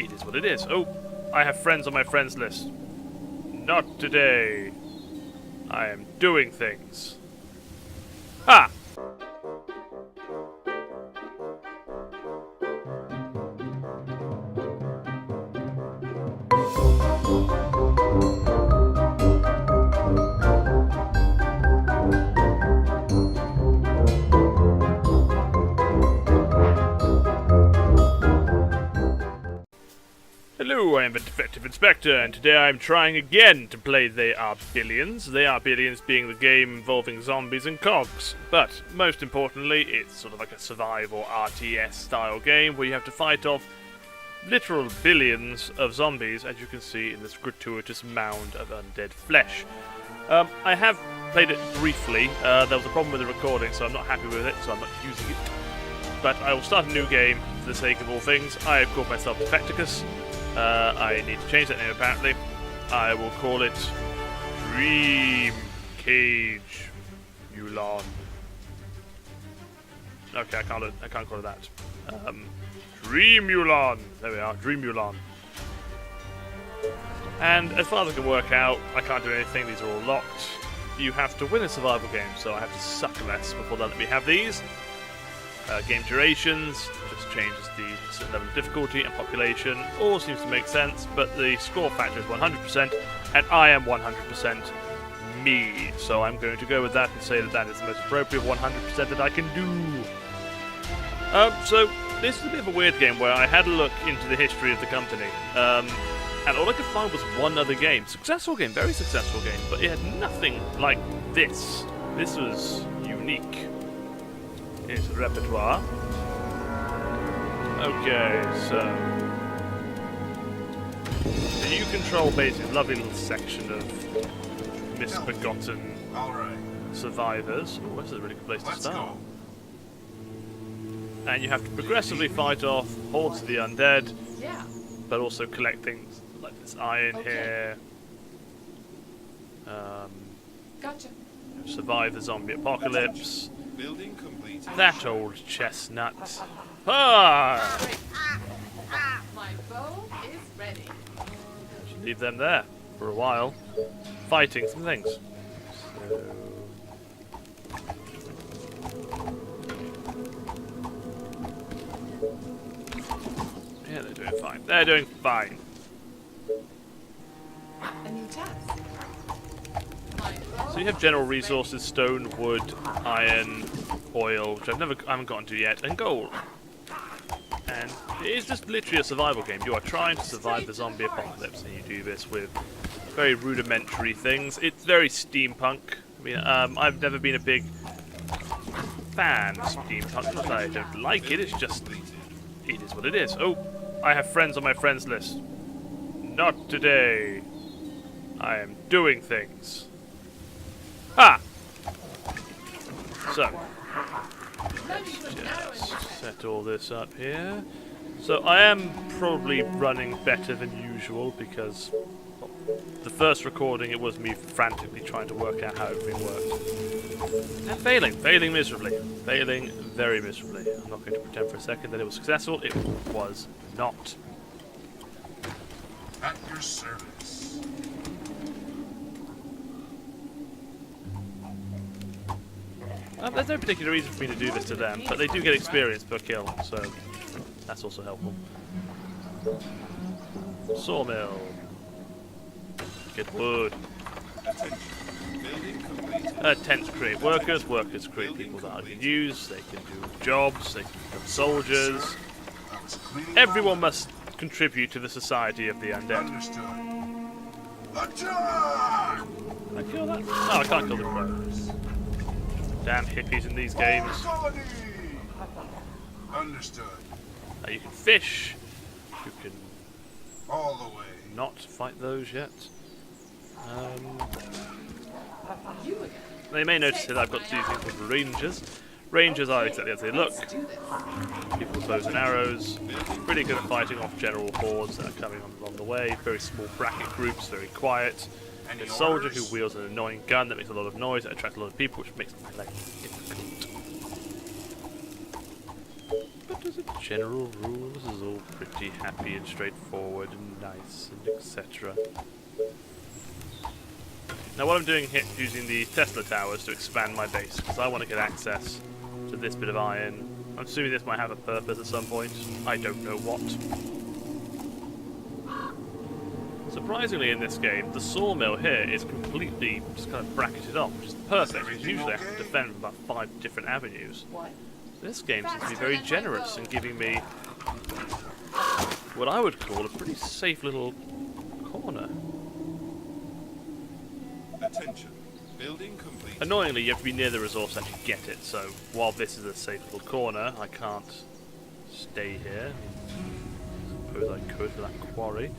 It is what it is. Oh, I have friends on my friends list. Not today. I am doing things. Ah! Hello, I am the Defective Inspector, and today I am trying again to play They Are Billions. They Are Billions being the game involving zombies and cogs. But, most importantly, it's sort of like a survival RTS style game where you have to fight off literal billions of zombies, as you can see in this gratuitous mound of undead flesh. I have played it briefly. There was a problem with the recording, so I'm not happy with it, so I'm not using it. But I will start a new game for the sake of all things. I have called myself Defecticus. I need to change that name apparently. I will call it DreamCage Mulan. Okay, I can't call it that. Dream Mulan. There we are, Dream Mulan. And as far as I can work out, I can't do anything. These are all locked. You have to win a survival game, so I have to suck less before they let me have these. Game durations, just changes the level of difficulty and population, all seems to make sense, but the score factor is 100%, and I am 100% me, so I'm going to go with that and say that that is the most appropriate 100% that I can do. So, this is a bit of a weird game where I had a look into the history of the company, and all I could find was one other game. Successful game, very successful game, but it had nothing like this. This was unique. It's repertoire. Okay, so you control basically a lovely little section of misbegotten survivors. Oh, this is a really good place to start. And you have to progressively fight off hordes of the undead, but also collect things like this iron here. Gotcha. Survive the zombie apocalypse. Building complete. That old chestnut. Ah! My bow is ready. Should leave them there for a while, fighting some things. So... yeah, they're doing fine. They're doing fine. A new task. So you have general resources: stone, wood, iron, oil, which I haven't gotten to yet, and gold. And it is just literally a survival game. You are trying to survive the zombie apocalypse, and you do this with very rudimentary things. It's very steampunk. I mean, I've never been a big fan of steampunk. Not that I don't like it. It's just it is what it is. Oh, I have friends on my friends list. Not today. I am doing things. Ah! So, let's just set all this up here. So I am probably running better than usual because well, the first recording it was me frantically trying to work out how everything worked. And failing miserably. Failing very miserably. I'm not going to pretend for a second that it was successful. It was not. At your service. There's no particular reason for me to do this to them, but they do get experience per kill, so that's also helpful. Sawmill. Get wood. Tents create workers, workers create people that I can use, they can do jobs, they can become soldiers. Everyone must contribute to the society of the undead. Can I kill that? No, I can't kill the crows. Damn hippies in these games. Understood. You can fish. You can All the way. not fight those yet. They may notice that I've got these things called rangers. Rangers are exactly as they look. People with bows and arrows. Pretty good at fighting off general hordes that are coming on along the way. Very small bracket groups, very quiet. A soldier who wields an annoying gun that makes a lot of noise, that attracts a lot of people, which makes my life difficult. But as a general rule, this is all pretty happy and straightforward and nice and etc. Now what I'm doing here is using the Tesla towers to expand my base, because I want to get access to this bit of iron. I'm assuming this might have a purpose at some point. I don't know what. Surprisingly in this game, the sawmill here is completely just kind of bracketed off, which is perfect, because usually I have to defend from about 5 different avenues. What? This game seems to be very generous in giving me what I would call a pretty safe little corner. Attention. Building complete. Annoyingly, you have to be near the resource to actually get it, so while this is a safe little corner, I can't stay here. I suppose I could for that quarry.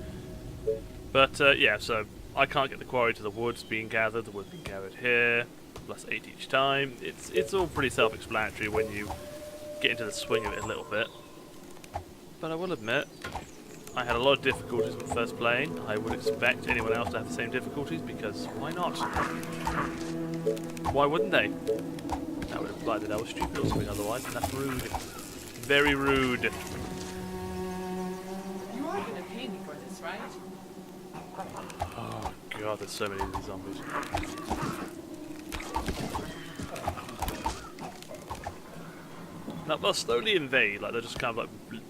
But yeah, so I can't get the quarry to the woods being gathered, the wood being gathered here, plus 8 each time. It's all pretty self-explanatory when you get into the swing of it a little bit. But I will admit, I had a lot of difficulties when first playing. I would expect anyone else to have the same difficulties, because why not? Why wouldn't they? That would imply that I was stupid or something otherwise, and that's rude. Very rude. You are gonna pay me for this, right? Oh god, there's so many of these zombies. Now they'll slowly invade, like they'll just kind of like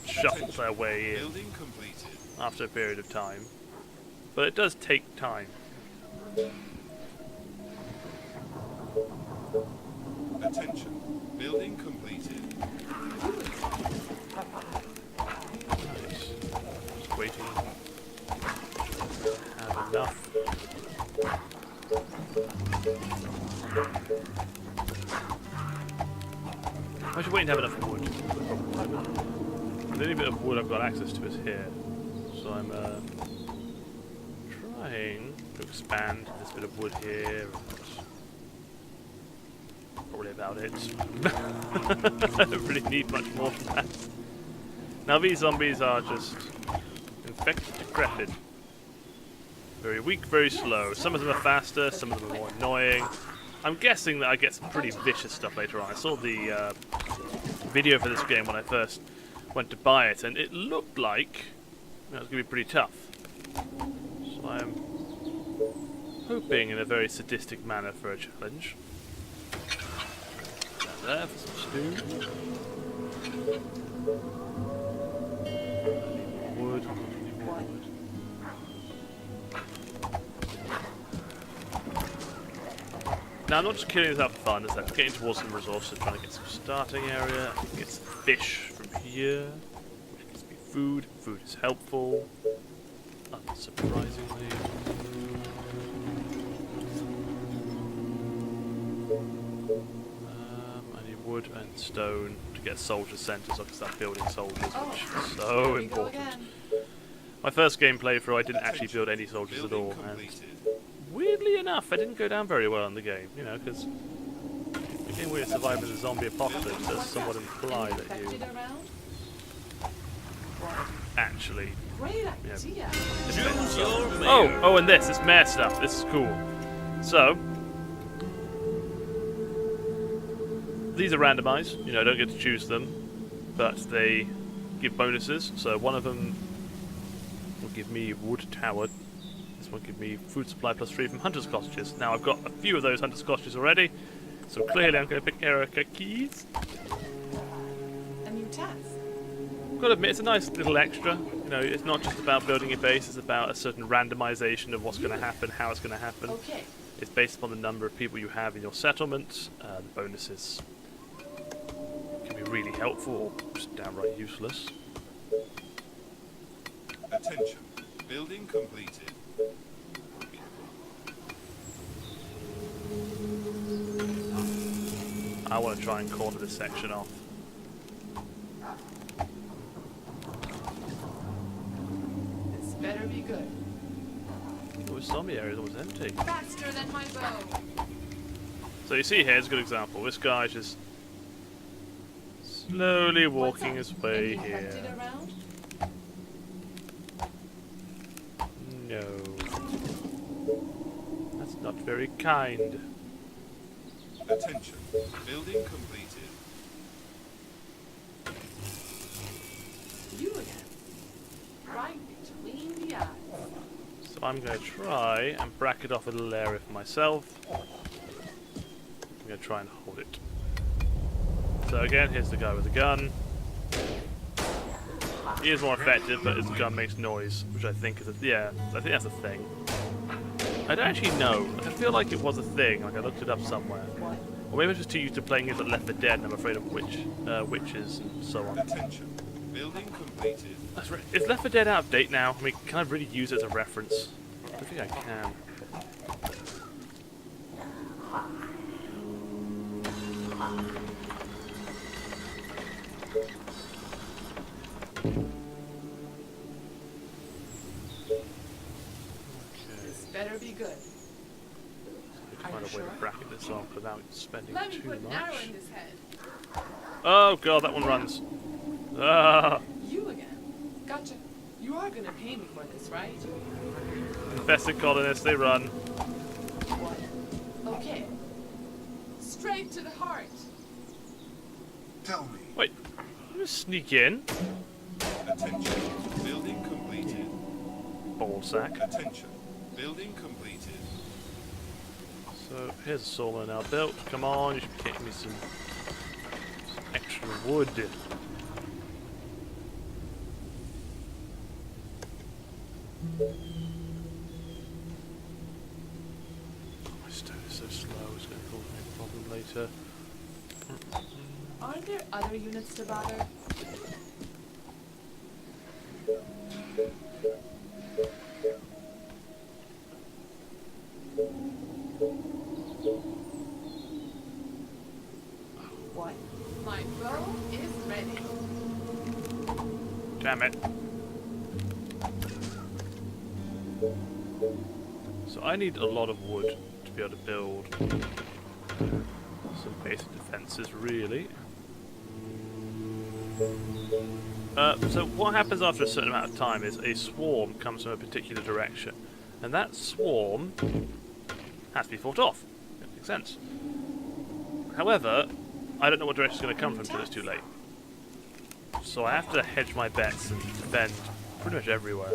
shuffle their way in Building completed. after a period of time. But it does take time. Attention. Building completed. Nice. Just waiting. Have enough. I should wait and have enough wood. The only bit of wood I've got access to is here. So I'm trying to expand this bit of wood here. Probably about it. I don't really need much more than that. Now these zombies are just infected, decrepit. Very weak, very slow. Some of them are faster, some of them are more annoying. I'm guessing that I get some pretty vicious stuff later on. I saw the video for this game when I first went to buy it, and it looked like it was going to be pretty tough. So I'm hoping in a very sadistic manner for a challenge. Down there for some stew. I need more wood. I need more wood. Now I'm not just killing this out for fun, it's like getting towards some resources, trying to get some starting area, I can get some fish from here, which gives me food. Food is helpful, unsurprisingly. I need wood and stone to get soldier centres so I can start building soldiers, which is so important. My first game playthrough I didn't actually build any soldiers at all, and weirdly enough, I didn't go down very well in the game, you know, because the game where you're surviving the zombie apocalypse does somewhat imply that you actually, Great yeah. idea. Oh, and this mare stuff, this is cool. So, these are randomized, you know, I don't get to choose them, but they give bonuses, so one of them will give me wood tower. This one give me food supply +3 from hunter's cottages. Now I've got a few of those hunter's cottages already, so clearly I'm going to pick Erica Keys. A new task. I've got to admit, it's a nice little extra. You know, it's not just about building your base, it's about a certain randomization of what's going to happen, how it's going to happen. Okay. It's based upon the number of people you have in your settlement. The bonuses can be really helpful or just downright useless. Attention. Building completed. I want to try and corner this section off. This better be good. It was zombie area that was empty. Faster than my bow. So you see here's a good example. This guy's just slowly walking his way Any here. infected around? No. That's not very kind. Attention. Building completed. So I'm going to try and bracket off a little area for myself. I'm going to try and hold it. So again, here's the guy with the gun. He is more effective, but his gun makes noise, which I think is yeah, I think that's a thing. I don't actually know. Like, I feel like it was a thing. Like I looked it up somewhere. Or maybe I'm just too used to playing it at Left 4 Dead, and I'm afraid of witches and so on. Attention. Building completed. That's right. Is Left 4 Dead out of date now? I mean, can I really use it as a reference? I don't think I can. This better be good. I can find a way to bracket this off without spending Let me too put an arrow much. in his head. Oh god, that one runs. Ah! You again. Gotcha. You are gonna pay me for this, right? Infested colonists, they run. What? Okay. Straight to the heart. Tell me. Wait, I'm gonna sneak in. Attention. Building completed. Ball sack. Attention. Building completed. So here's a solo now built. Come on, you should be getting me some extra wood. My stone is so slow, it's going to cause me a problem later. Aren't there other units to bother? What? My bow is ready. Damn it. So I need a lot of wood to be able to build some basic defenses, really. So what happens after a certain amount of time is a swarm comes from a particular direction, and that swarm has to be fought off. That makes sense. However, I don't know what direction it's going to come from until it's too late. So I have to hedge my bets and defend pretty much everywhere.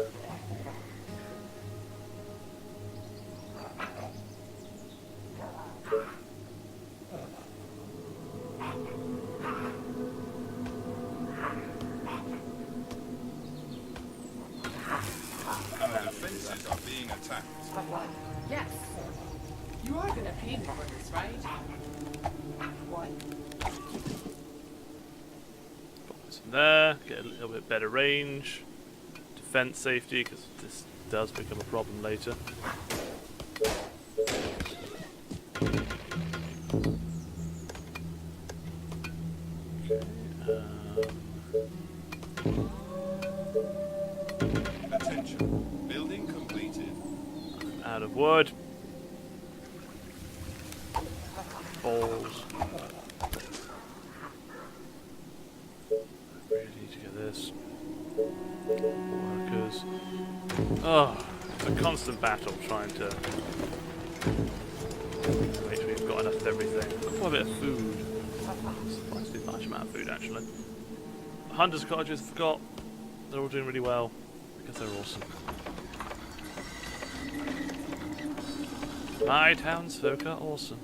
Our defenses are being attacked. Yes. You are gonna pay me for this, right? What? Put this in there, get a little bit better range, defense safety, because this does become a problem later. Attention. Building completed. Out of wood. Balls. Really need to get this. Workers. Oh, it's a constant battle trying to make sure we've got enough of everything. Quite a bit of food. Surprisingly large amount of food, actually. Hunters' cottages, forgot. They're all doing really well. Because they're awesome. My townsfolk are awesome.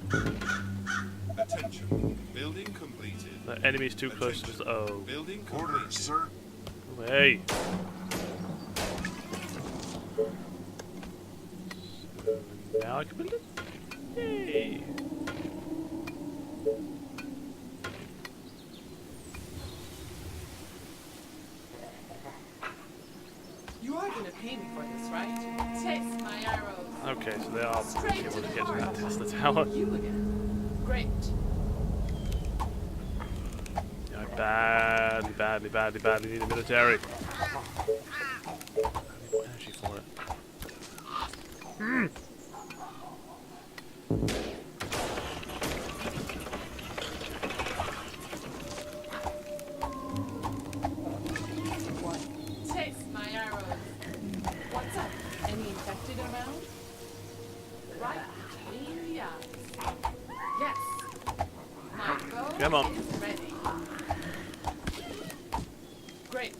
Attention. Building completed. The enemy's too close to the oh. Building completed. sir. Hey. So now I can build it. Yay. You are gonna pay me for this, right? Taste my arrows. Okay, so they are Straight able to to the get to that heart. Tesla tower. You again. Great. I badly need a military. I need more energy for it. What? Taste my arrows. What's up? Any infected around? Right between the eyes. Yes. My bow Come on. is ready. Great.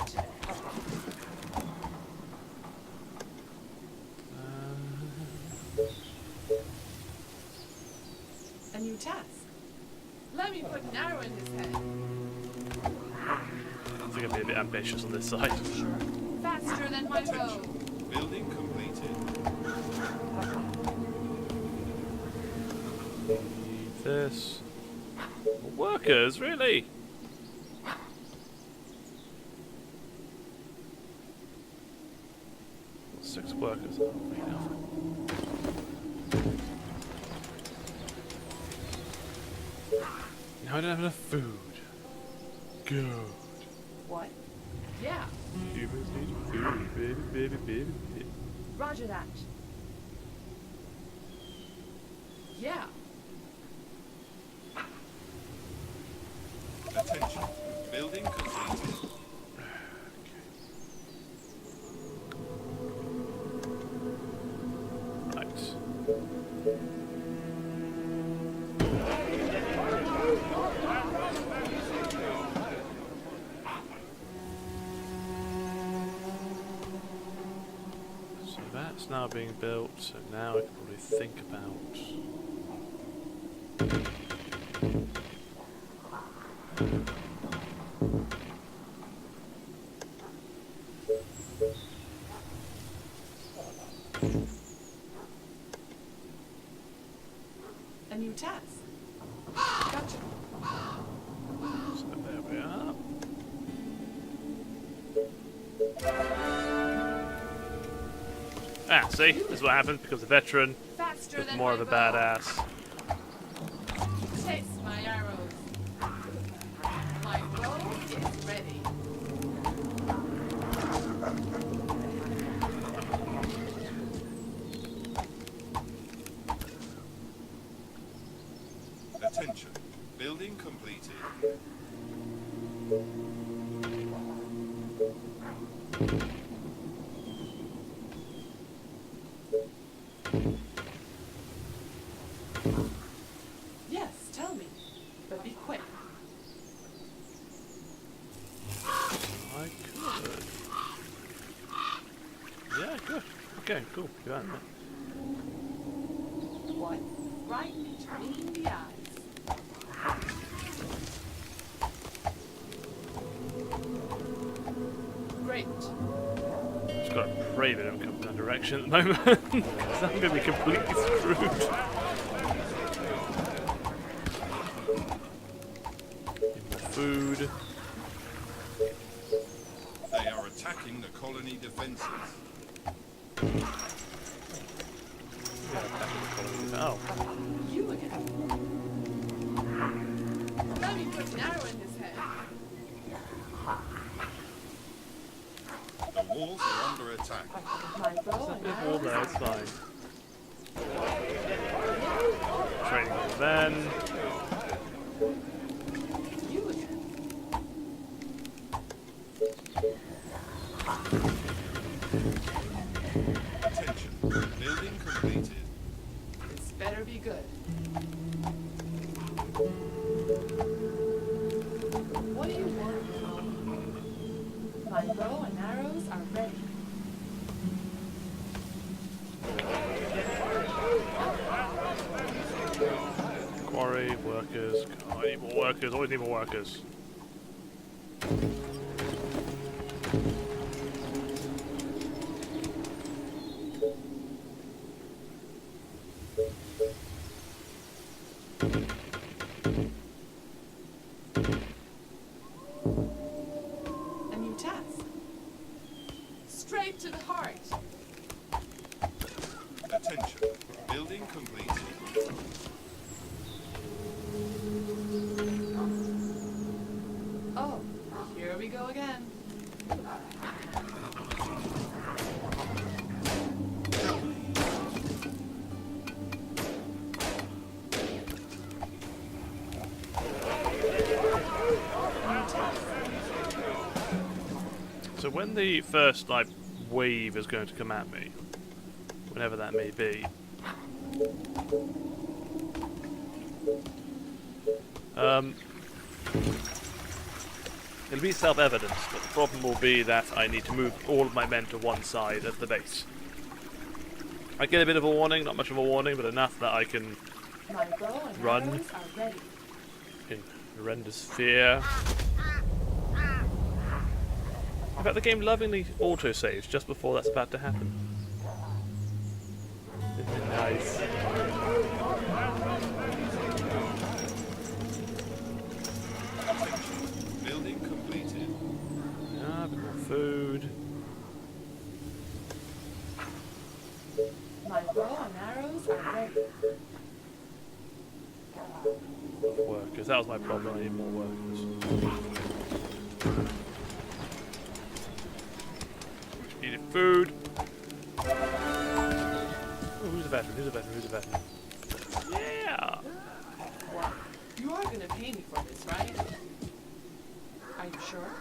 put an arrow in his head. I think I'm being a bit ambitious on this side. Faster than my bow. Building completed. Need this. More workers, really? Six workers. Oh, now I don't have enough food. Good. What? Yeah. Humans need food, baby, baby, baby, baby. Roger that. Yeah. Attention. Building completed. Right. So that's now being built, so now I can probably think about... A new task. Gotcha. So there we are. Ah, see? This is what happens because a veteran Faster is than more my of a bow. badass. Taste my arrows. My bow is ready. Attention. Building completed. Yes, tell me. But be quick. I could. Yeah, I could. Okay, cool. Do that then. What? Right between the eyes. Great. Just gotta pray they don't come from that direction at the moment. Because I'm gonna be completely screwed. Need more food. They are attacking the colony defenses. Oh, You again. Let me put an arrow in his head. The walls are under attack. My bow and all arrows. there, it's fine. Training with men. You again. Attention. Building completed. This better be good. What do you want? My bow and arrows are ready. Quarry, workers. God, I need more workers. Always need more workers. A new task. Straight to the heart. Attention. Building completed. Oh, here we go again. So when the first like wave is going to come at me, whenever that may be, it'll be self-evident, but the problem will be that I need to move all of my men to one side of the base. I get a bit of a warning, not much of a warning, but enough that I can My bow and Run. arrows are ready. in Horrendous fear. In fact, the game lovingly auto-saves just before that's about to happen. Nice. Building completed. Ah, a bit more food. My bow and arrows are ready. Workers. That was my problem. I need more workers. Needed food. Oh, who's a veteran? Who's a veteran? Who's a veteran? Yeah! What? You are gonna pay me for this, right? Are you sure?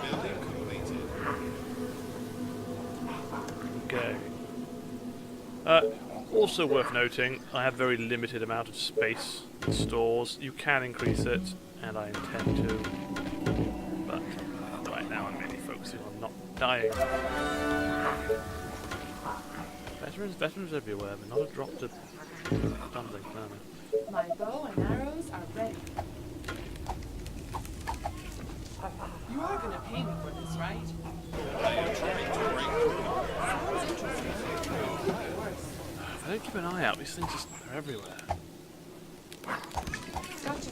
Building completed. Okay. Also worth noting, I have very limited amount of space in stores. You can increase it, and I intend to. But right now I'm mainly focusing on not dying. Veterans everywhere, but not a drop to stumbling. No. My bow and arrows are ready. You are gonna pay me for this, right? They are trying to break through. Sounds interesting. Could be worse. If I don't keep an eye out, these things just are everywhere. Gotcha.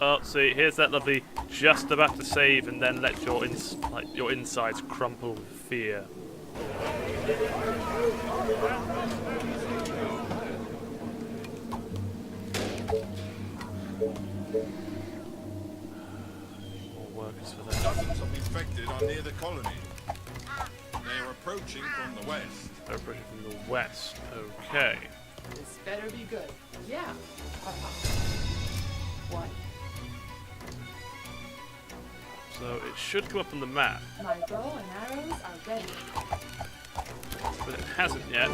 Oh, see, here's that lovely just about to save and then let your insides crumple with fear. More workers for that. Dozens of infected are near the colony. They are approaching from the west. They're approaching from the west. Okay. This better be good. Yeah. What? So it should come up on the map, My bow and arrows are ready. but it hasn't yet.